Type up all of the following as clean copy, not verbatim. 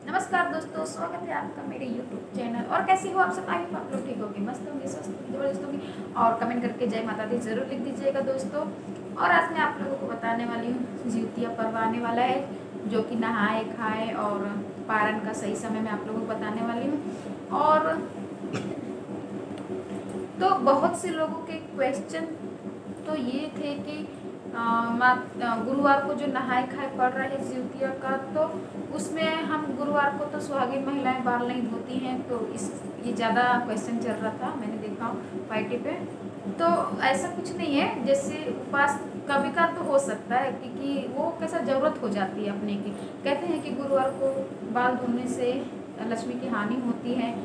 नमस्कार दोस्तों, स्वागत है आपका मेरे YouTube चैनल। और कैसी हो आप सब? आई होप आप लोग ठीक होंगे, मस्त होंगे, स्वस्थ होंगे, जबरदस्त होंगे। और कमेंट करके जय माता दी जरूर लिख दीजिएगा दोस्तों। और आज मैं आप लोगों को बताने वाली हूँ, जिउतिया पर्व आने वाला है, जो कि नहाए खाए और पारण का सही समय मैं आप लोगों को बताने वाली हूँ। और तो बहुत से लोगों के क्वेश्चन तो ये थे कि गुरुवार को जो नहाए खाए पड़ रहा है जिउतिया का, तो उसमें हम गुरुवार को तो सुहागिन महिलाएं बाल नहीं धोती हैं, तो ये ज़्यादा क्वेश्चन चल रहा था, मैंने देखा वाईटी पे। तो ऐसा कुछ नहीं है, जैसे उपवास कभी का तो हो सकता है, क्योंकि वो कैसा ज़रूरत हो जाती है अपने की। कहते हैं कि गुरुवार को बाल धोने से लक्ष्मी की हानि होती है,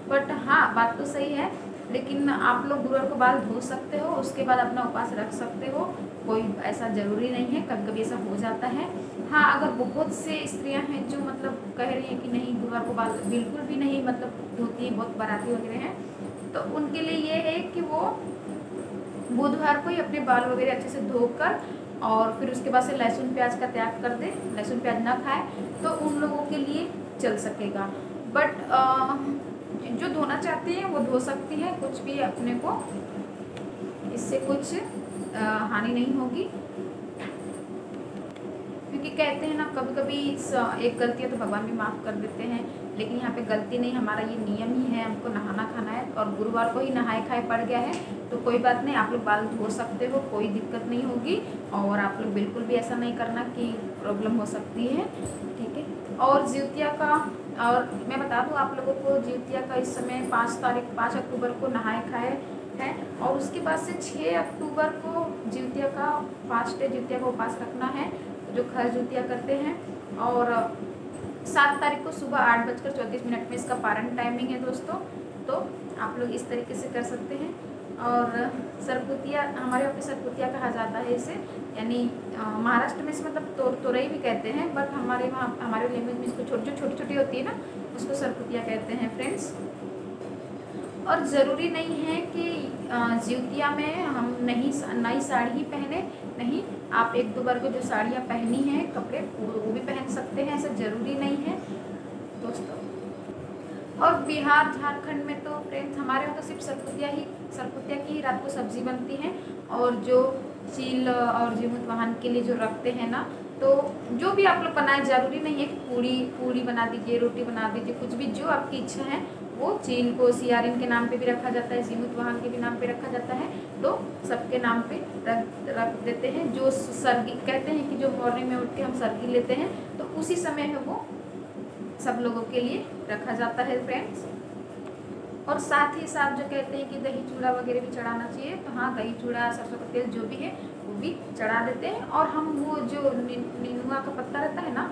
बट हाँ बात तो सही है। लेकिन आप लोग गुरुवार को बाल धो सकते हो, उसके बाद अपना उपवास रख सकते हो, कोई ऐसा ज़रूरी नहीं है। कभी कभी ऐसा हो जाता है। हाँ, अगर बहुत से स्त्रियां हैं जो मतलब कह रही हैं कि नहीं गुरुवार को बाल बिल्कुल भी नहीं मतलब धोती हैं, बहुत बाराती वगैरह हैं, तो उनके लिए ये है कि वो बुधवार को ही अपने बाल वगैरह अच्छे से धोकर और फिर उसके बाद से लहसुन प्याज का त्याग कर दे, लहसुन प्याज ना खाए, तो उन लोगों के लिए चल सकेगा। बट जो धोना चाहती हैं वो धो सकती हैं, कुछ भी अपने को इससे कुछ हानि नहीं होगी। क्योंकि कहते हैं ना, कभी कभी एक गलती है तो भगवान भी माफ़ कर देते हैं, लेकिन यहाँ पे गलती नहीं, हमारा ये नियम ही है, हमको नहाना खाना है। और गुरुवार को ही नहाए खाए पड़ गया है तो कोई बात नहीं, आप लोग बाल धो सकते हो, कोई दिक्कत नहीं होगी। और आप लोग बिल्कुल भी ऐसा नहीं करना कि प्रॉब्लम हो सकती है, ठीक है। और जिउतिया का, और मैं बता दूँ आप लोगों को, जिउतिया का इस समय 5 अक्टूबर को नहाए खाए है, और उसके बाद से 6 अक्टूबर को जिउतिया का फास्ट डे, जिउतिया का उपवास रखना है, जो खर जिउतिया करते हैं। और 7 तारीख को सुबह 8:34 में इसका पारण टाइमिंग है दोस्तों। तो आप लोग इस तरीके से कर सकते हैं। और सरपुतिया, हमारे यहाँ पे सरपुतिया कहा जाता है इसे, यानी महाराष्ट्र में इसे मतलब तोरई भी कहते हैं, बट हमारे वहाँ हमारे लैंग्वेज में इसको जो छोटी छोटी होती है ना, उसको सरपुतिया कहते हैं फ्रेंड्स। और ज़रूरी नहीं है कि जिउतिया में हम नई साड़ी ही पहने, नहीं, आप 1-2 बार को जो साड़ियाँ पहनी हैं कपड़े वो भी पहन सकते हैं, ऐसा ज़रूरी नहीं है दोस्तों। और बिहार झारखंड में तो फ्रेंड्स हमारे यहाँ तो सिर्फ सरपुतिया की ही रात को सब्जी बनती है। और जो चील और जीमुत वाहन के लिए जो रखते हैं ना, तो जो भी आप लोग बनाए, ज़रूरी नहीं है कि पूड़ी बना दीजिए, रोटी बना दीजिए, कुछ भी जो आपकी इच्छा है। वो चील को सियारिन के नाम पे भी रखा जाता है, जीमुत वाहन के भी नाम पे रखा जाता है, तो सबके नाम पे रख देते हैं। जो सरगी कहते हैं कि जो मॉर्निंग में उठ के हम सरगी लेते हैं, तो उसी समय में वो सब लोगों के लिए रखा जाता है फ्रेंड्स। और साथ ही साथ जो कहते हैं कि दही चूड़ा वगैरह भी चढ़ाना चाहिए, तो हाँ, दही चूड़ा, सरसों का तेल जो भी है वो भी चढ़ा देते हैं। और हम वो जो नीनुआ का पत्ता रहता है ना,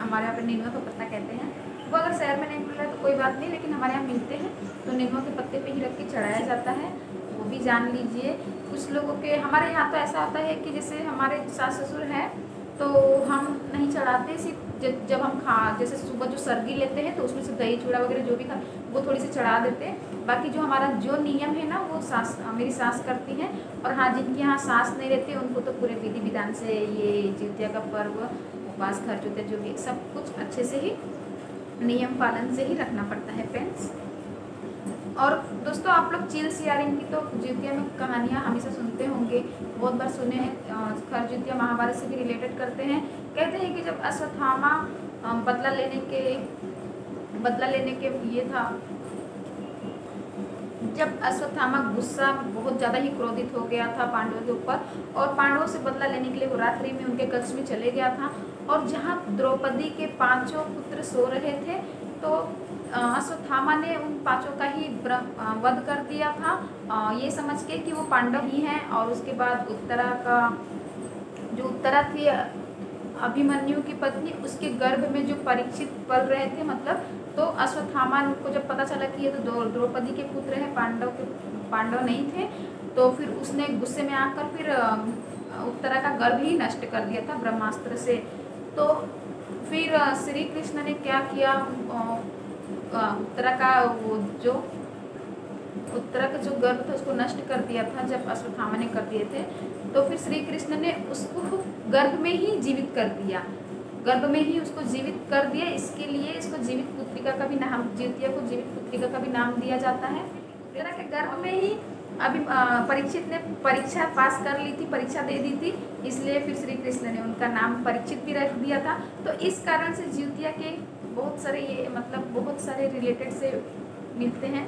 हमारे यहाँ पे नीनुआ का पत्ता कहते हैं, वो अगर शहर में नहीं मिल रहा है तो कोई बात नहीं, लेकिन हमारे यहाँ मिलते हैं, तो नीनुआ के पत्ते पे ही रख के चढ़ाया जाता है, वो भी जान लीजिए। कुछ लोगों के, हमारे यहाँ तो ऐसा होता है कि जैसे हमारे सास ससुर हैं तो हम नहीं चढ़ाते, सिर्फ जब हम जैसे सुबह जो सरगी लेते हैं तो उसमें से दही चूड़ा वगैरह जो भी खा वो थोड़ी सी चढ़ा देते हैं। बाकी जो हमारा जो नियम है ना, वो मेरी सास करती हैं। और हाँ, जिनके यहाँ सास नहीं रहती उनको तो पूरे विधि विधान से ये जिउतिया का पर्व, उपवास, खर जिउतिया जो भी सब कुछ अच्छे से ही नियम पालन से ही रखना पड़ता है फ्रेंड्स। और दोस्तों, आप लोग चील सियारिन की तो जिउतिया में कहानियाँ हमेशा सुनते होंगे, बहुत बार सुने हैं। खर जिउतिया महाभारत से भी रिलेटेड करते हैं। कहते हैं कि जब अश्वत्थामा बदला लेने के ये था, जब अश्वत्थामा गुस्सा बहुत ज़्यादा ही क्रोधित हो गया था पांडवों के ऊपर, और पांडवों से बदला लेने के लिए वो रात्रि में उनके कक्ष में चले गया था। और जहाँ द्रौपदी के 5 पुत्र सो रहे थे, तो अश्वत्थामा ने उन 5 का ही वध कर दिया था, ये समझ के कि वो पांडव ही हैं। और उसके बाद उत्तरा थी अभिमन्यु की पत्नी, उसके गर्भ में जो परीक्षित पल रहे थे, मतलब तो अश्वत्थामा को जब पता चला कि ये तो द्रौपदी के पुत्र हैं, पांडव नहीं थे, तो फिर उसने गुस्से में आकर फिर उत्तरा का गर्भ ही नष्ट कर दिया था ब्रह्मास्त्र से। तो फिर श्री कृष्ण ने क्या किया, उत्तरा का जो गर्भ था उसको नष्ट कर दिया था जब अश्वत्थामा ने कर दिए थे। तो फिर श्री कृष्ण ने उसको गर्भ में ही जीवित कर दिया। गर्भ में ही उसको जीवित कर दिया, इसके लिए इसको जीवित पुत्रिका का भी नाम, जिउतिया को जीवित पुत्रिका का भी नाम दिया जाता है। पुत्रिका के गर्भ में ही अभी परीक्षित ने परीक्षा पास कर ली थी, परीक्षा दे दी थी, इसलिए फिर श्री कृष्ण ने उनका नाम परीक्षित भी रख दिया था। तो इस कारण से जिउतिया के बहुत सारे ये मतलब बहुत सारे रिलेटेड से मिलते हैं,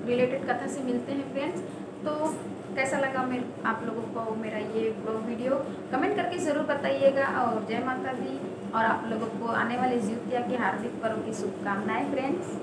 रिलेटेड कथा से मिलते हैं फ्रेंड्स। तो कैसा लगा आप लोगों को मेरा ये ब्लॉग वीडियो, कमेंट करके ज़रूर बताइएगा। और जय माता दी, और आप लोगों को आने वाले जिउतिया के हार्दिक पर्व की शुभकामनाएं फ्रेंड्स।